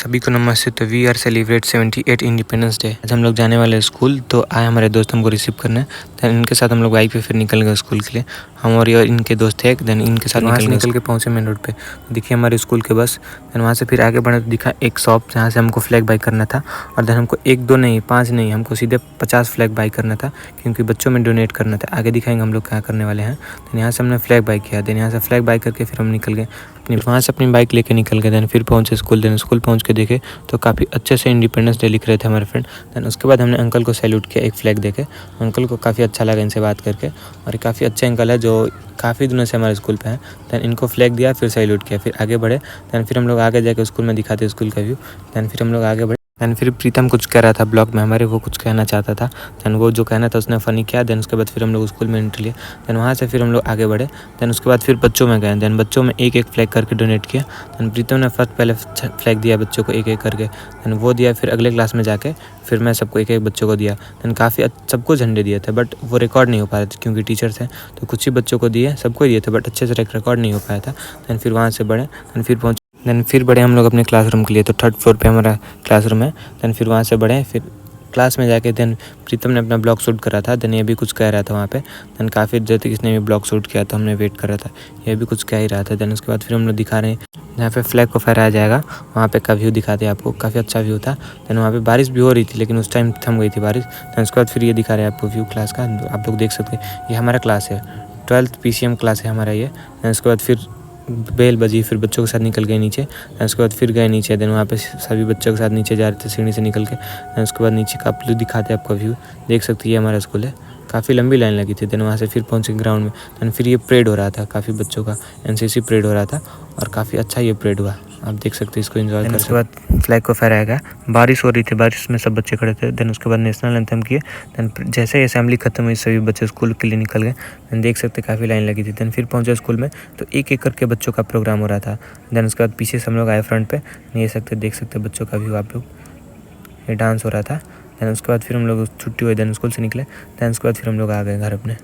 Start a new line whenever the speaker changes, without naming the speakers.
सभी को नमस्ते। तो we are celebrate 78 Independence Day. आज हम लोग जाने वाले हैं स्कूल, तो आए हमारे दोस्त हमको रिसीव करने। देन इनके साथ हम लोग बाइक पे फिर निकल गए स्कूल के लिए। हम और ये इनके दोस्त थे। देन इनके साथ निकल के पहुंचे मेन रोड पे। देखिए हमारे स्कूल के बस। देन वहाँ से फिर आगे बढ़े तो दिखा एक शॉप जहाँ से हमको फ्लैग बाइक करना था। और देन हमको 1 2 नहीं 5 नहीं, हमको सीधे 50 फ्लैग बाइक करना था, क्योंकि बच्चों में डोनेट करना था। आगे दिखाएंगे हम लोग क्या करने वाले हैं। देन यहाँ से हमने फ्लैग बाइक किया। देन यहाँ से फ्लैग बाइक करके फिर हम निकल गए वहाँ से अपनी बाइक लेके निकल गए। देन फिर पहुँचे स्कूल। देन स्कूल पहुँच के देखे तो काफ़ी अच्छे से इंडिपेंडेंस डे लिख रहे थे हमारे फ्रेंड। देन उसके बाद हमने अंकल को सैल्यूट किया एक फ्लैग देके। अंकल को काफ़ी अच्छा लगा इनसे बात करके, और काफ़ी अच्छे अंकल है जो काफ़ी दिनों से हमारे स्कूल पे हैं। देन इनको फ्लैग दिया, फिर सैल्यूट किया, फिर आगे बढ़े। देन फिर हम लोग आगे जाके स्कूल में दिखाते स्कूल का व्यू। देन फिर हम लोग आगे बढ़े। देन फिर प्रीतम कुछ कह रहा था ब्लॉग में हमारे, वो कुछ कहना चाहता था। देन वो जो कहना था उसने फ़नी किया। देन उसके बाद फिर हम लोग स्कूल में एंट्री लिया। देन वहाँ से फिर हम लोग आगे बढ़े। देन उसके बाद फिर बच्चों में गए। देन बच्चों में एक फ्लैग करके डोनेट किया। देन प्रीतम ने फर्स्ट पहले फ्लैग दिया बच्चों को एक करके। देन वो दिया, फिर अगले क्लास में जाके फिर मैं सबको एक बच्चों को दिया। देन काफ़ी सबको झंडे दिए थे, बट वो रिकॉर्ड नहीं हो पा रहे थे क्योंकि टीचर थे, तो कुछ ही बच्चों को दिए, सबको दिए थे, बट अच्छे से रिकॉर्ड नहीं हो पाया था। देन फिर वहाँ से बढ़े। देन फिर पहुँचे। देन फिर बढ़े हम लोग अपने क्लासरूम के लिए, तो 3rd फ्लोर पे हमारा क्लासरूम है। देन फिर वहाँ से बढ़े, फिर क्लास में जाके देन प्रीतम ने अपना ब्लॉग शूट करा था। देन ये भी कुछ कह रहा था वहाँ पे। देन काफ़ी देर तक इसने भी ब्लॉग शूट किया, तो हमने वेट करा था। ये भी कुछ कह ही रहा था। देन उसके बाद फिर हम लोग दिखा रहे हैं जहाँ पे फ्लैग को फहराया जाएगा, वहाँ पे का व्यू दिखाते हैं आपको। काफ़ी अच्छा व्यू था। देन वहाँ पे बारिश भी हो रही थी, लेकिन उस टाइम थम गई थी बारिश। देन उसके बाद फिर ये दिखा रहे हैं आपको व्यू क्लास का। आप लोग देख सकते हैं ये हमारा क्लास है, 12th PCM क्लास है हमारा ये। देन उसके बाद फिर बेल बजी, फिर बच्चों के साथ निकल गए नीचे। उसके बाद फिर गए नीचे। देन वहाँ पे सभी बच्चों के साथ नीचे जा रहे थे सीढ़ी से निकल के। देन उसके बाद नीचे का आप लोग दिखाते हैं आपका व्यू, देख सकते हैं ये हमारा स्कूल है। काफ़ी लंबी लाइन लगी थी। देन वहाँ से फिर पहुँचे ग्राउंड में। देन फिर ये परेड हो रहा था, काफ़ी बच्चों का NCC परेड हो रहा था, और काफ़ी अच्छा ये परेड हुआ। आप देख सकते हैं, इसको एंजॉय कर। उसके बाद फ्लैग को फहराया गया। बारिश हो रही थी, बारिश में सब बच्चे खड़े थे। देन उसके बाद नेशनल एंथम किए। देन जैसे ही असेंबली खत्म हुई सभी बच्चे स्कूल के लिए निकल गए। देन देख सकते काफ़ी लाइन लगी थी। देन फिर पहुंचे स्कूल में, तो एक करके बच्चों का प्रोग्राम हो रहा था। देन उसके बाद पीछे से हम लोग आए फ्रंट पे, देख सकते बच्चों का व्यू आप लोग, ये डांस हो रहा था। देन उसके बाद फिर हम लोग छुट्टी हुई। देन स्कूल से निकले। देन उसके बाद फिर हम लोग आ गए घर अपने।